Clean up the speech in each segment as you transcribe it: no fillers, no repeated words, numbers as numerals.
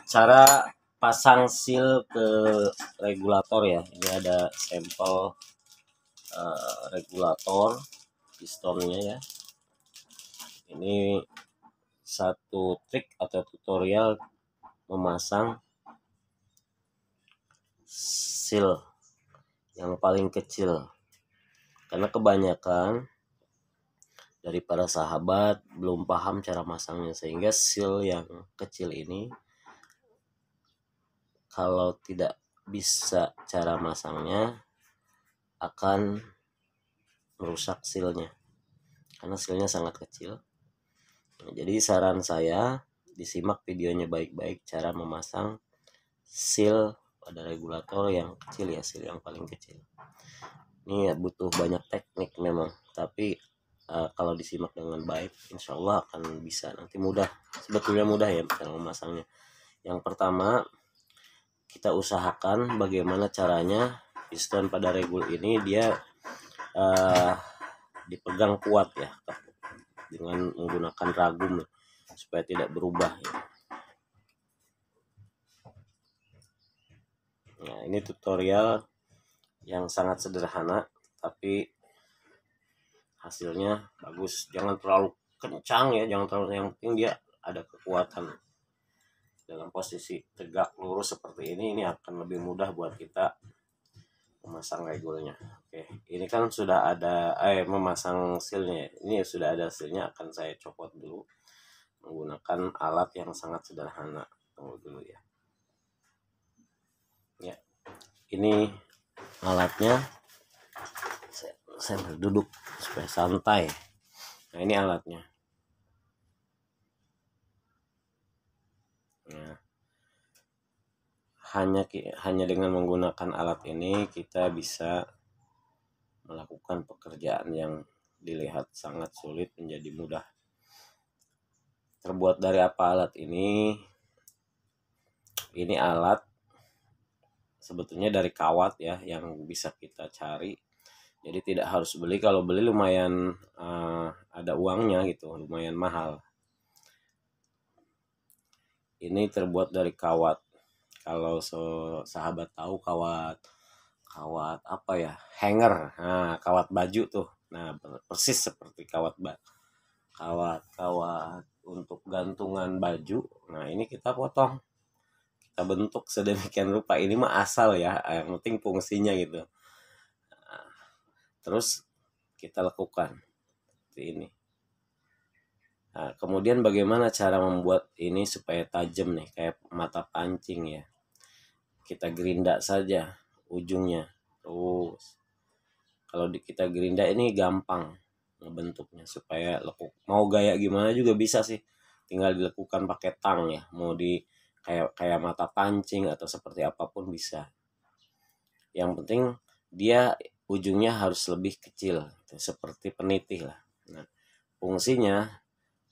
Cara pasang seal ke regulator ya. Ini ada sampel regulator pistonnya ya. Ini satu trik atau tutorial memasang seal yang paling kecil, karena kebanyakan dari para sahabat belum paham cara masangnya, sehingga seal yang kecil ini kalau tidak bisa cara masangnya akan merusak sealnya, karena sealnya sangat kecil. Jadi saran saya disimak videonya baik-baik cara memasang seal pada regulator yang kecil ya, seal yang paling kecil. Ini ya butuh banyak teknik memang, tapi kalau disimak dengan baik insya Allah akan bisa, nanti mudah, sebetulnya mudah ya cara memasangnya. Yang pertama, kita usahakan bagaimana caranya piston pada regul ini dia dipegang kuat ya, dengan menggunakan ragum supaya tidak berubah ya. Nah, ini tutorial yang sangat sederhana tapi hasilnya bagus. Jangan terlalu kencang ya, jangan terlalu, yang penting dia ada kekuatan. Dalam posisi tegak lurus seperti ini akan lebih mudah buat kita memasang regulnya. Oke, ini kan sudah ada memasang sealnya. Ini sudah ada sealnya, akan saya copot dulu menggunakan alat yang sangat sederhana. Tunggu dulu ya. Ya, ini alatnya. Saya berduduk supaya santai. Nah, ini alatnya. Nah, hanya dengan menggunakan alat ini kita bisa melakukan pekerjaan yang dilihat sangat sulit menjadi mudah. Terbuat dari apa alat ini? Ini alat sebetulnya dari kawat ya, yang bisa kita cari. Jadi tidak harus beli. Kalau beli lumayan ada uangnya gitu, lumayan mahal. Ini terbuat dari kawat. Kalau sahabat tahu kawat apa ya, hanger, nah kawat baju tuh, nah persis seperti kawat untuk gantungan baju. Nah ini kita potong, kita bentuk sedemikian rupa. Ini mah asal ya, yang penting fungsinya gitu. Nah, terus kita lakukan seperti ini. Nah, kemudian bagaimana cara membuat ini supaya tajam nih, kayak mata pancing ya. Kita gerinda saja ujungnya. Terus kalau kita gerinda ini gampang ngebentuknya supaya lekuk. Mau gaya gimana juga bisa sih. Tinggal dilakukan pakai tang ya. Mau di kayak mata pancing atau seperti apapun bisa. Yang penting dia ujungnya harus lebih kecil, seperti penitih lah. Nah, fungsinya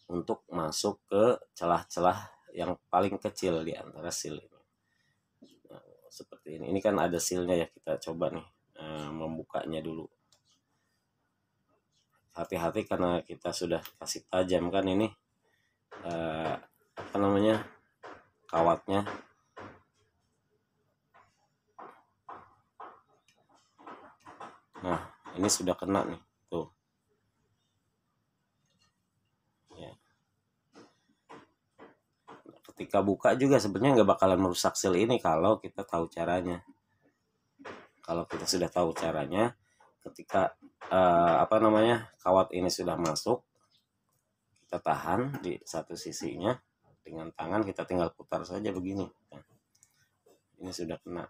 untuk masuk ke celah-celah yang paling kecil di antara seal ini. Nah, seperti ini. Ini kan ada sealnya ya, kita coba nih membukanya dulu. Hati-hati karena kita sudah kasih tajam kan ini apa namanya, kawatnya. Nah, ini sudah kena nih tuh ya. Ketika buka juga sebenarnya nggak bakalan merusak seal ini kalau kita tahu caranya. Kalau kita sudah tahu caranya, ketika kawat ini sudah masuk, kita tahan di satu sisinya dengan tangan, kita tinggal putar saja begini. Nah, ini sudah kena.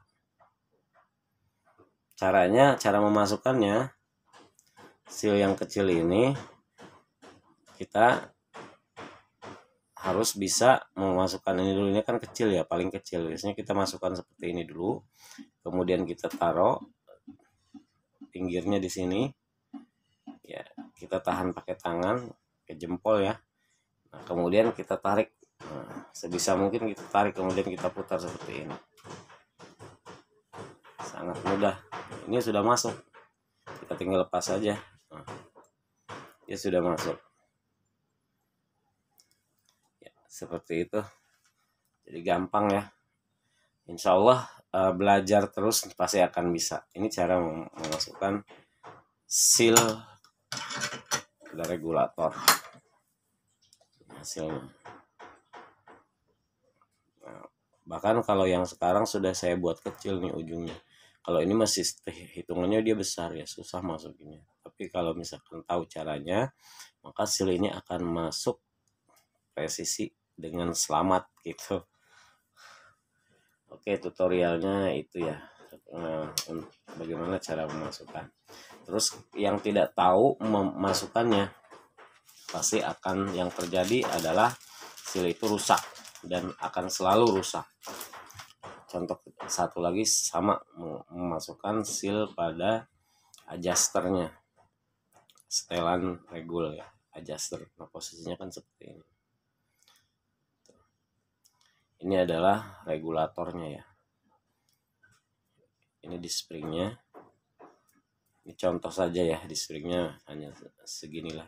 Cara memasukkannya, seal yang kecil ini kita harus bisa memasukkan ini dulu. Ini kan kecil ya, paling kecil. Biasanya kita masukkan seperti ini dulu, kemudian kita taruh pinggirnya di sini ya, kita tahan pakai tangan, pakai jempol ya. Nah, kemudian kita tarik. Nah, sebisa mungkin kita tarik, kemudian kita putar seperti ini. Sangat mudah. Ini sudah masuk, kita tinggal lepas saja. Nah, dia sudah masuk ya, seperti itu. Jadi gampang ya. Insya Allah belajar terus pasti akan bisa. Ini cara memasukkan seal pada regulator hasilnya. Nah, bahkan kalau yang sekarang sudah saya buat kecil nih ujungnya. Kalau ini masih hitungannya dia besar ya, susah masukinnya. Tapi kalau misalkan tahu caranya, maka seal ini akan masuk presisi dengan selamat gitu. Oke, tutorialnya itu ya. Bagaimana cara memasukkan. Terus yang tidak tahu memasukkannya, pasti akan yang terjadi adalah seal itu rusak dan akan selalu rusak. Contoh satu lagi sama memasukkan seal pada adjusternya, setelan regul ya, adjuster. Nah, posisinya kan seperti ini. Ini adalah regulatornya ya. Ini di springnya. Ini contoh saja ya, di springnya hanya seginilah.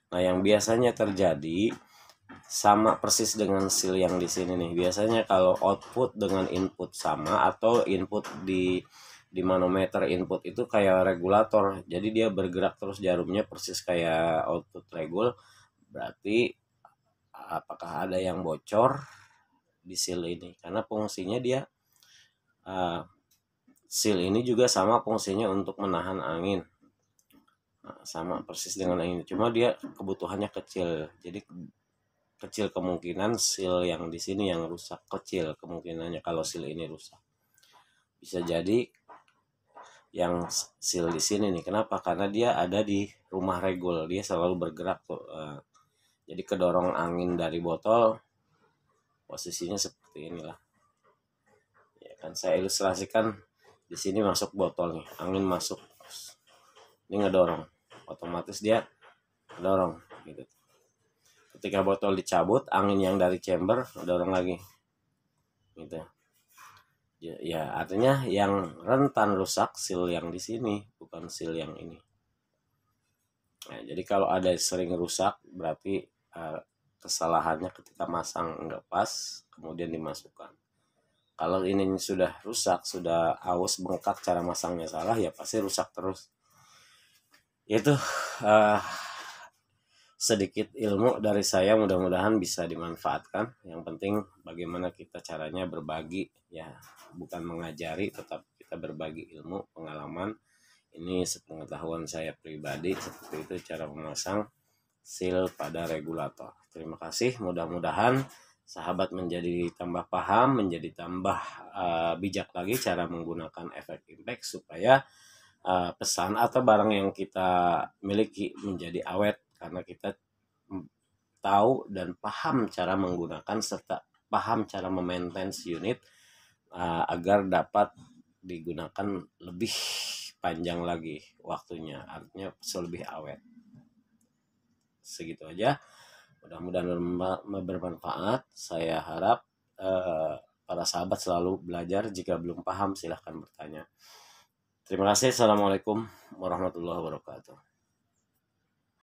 Nah, yang biasanya terjadi sama persis dengan seal yang di sini nih. Biasanya kalau output dengan input sama atau input di manometer input itu kayak regulator. Jadi dia bergerak terus jarumnya persis kayak output regul. Berarti apakah ada yang bocor di seal ini? Karena fungsinya dia seal ini juga sama fungsinya untuk menahan angin. Nah, sama persis dengan angin. Cuma dia kebutuhannya kecil. Jadi kecil kemungkinan seal yang di sini yang rusak, kecil kemungkinannya kalau seal ini rusak. Bisa jadi yang seal di sini nih. Kenapa? Karena dia ada di rumah regul, dia selalu bergerak tuh. Jadi kedorong angin dari botol, posisinya seperti inilah. Ya kan saya ilustrasikan di sini masuk botol nih, angin masuk, ini ngedorong, otomatis dia ngedorong gitu. Ketika botol dicabut, angin yang dari chamber dorong lagi gitu ya, artinya yang rentan rusak seal yang di sini, bukan seal yang ini. Nah, jadi kalau ada sering rusak berarti kesalahannya ketika masang nggak pas kemudian dimasukkan. Kalau ini sudah rusak, sudah aus bengkak, cara masangnya salah, ya pasti rusak terus. Itu sedikit ilmu dari saya, mudah-mudahan bisa dimanfaatkan. Yang penting bagaimana kita caranya berbagi ya, bukan mengajari, tetap kita berbagi ilmu, pengalaman. Ini sepengetahuan saya pribadi, seperti itu cara memasang seal pada regulator. Terima kasih, mudah-mudahan sahabat menjadi tambah paham, menjadi tambah bijak lagi cara menggunakan efek impact supaya pesan atau barang yang kita miliki menjadi awet, karena kita tahu dan paham cara menggunakan serta paham cara memaintain unit agar dapat digunakan lebih panjang lagi waktunya, artinya lebih awet. Segitu aja, mudah-mudahan bermanfaat. Saya harap para sahabat selalu belajar. Jika belum paham silahkan bertanya. Terima kasih. Assalamualaikum warahmatullahi wabarakatuh.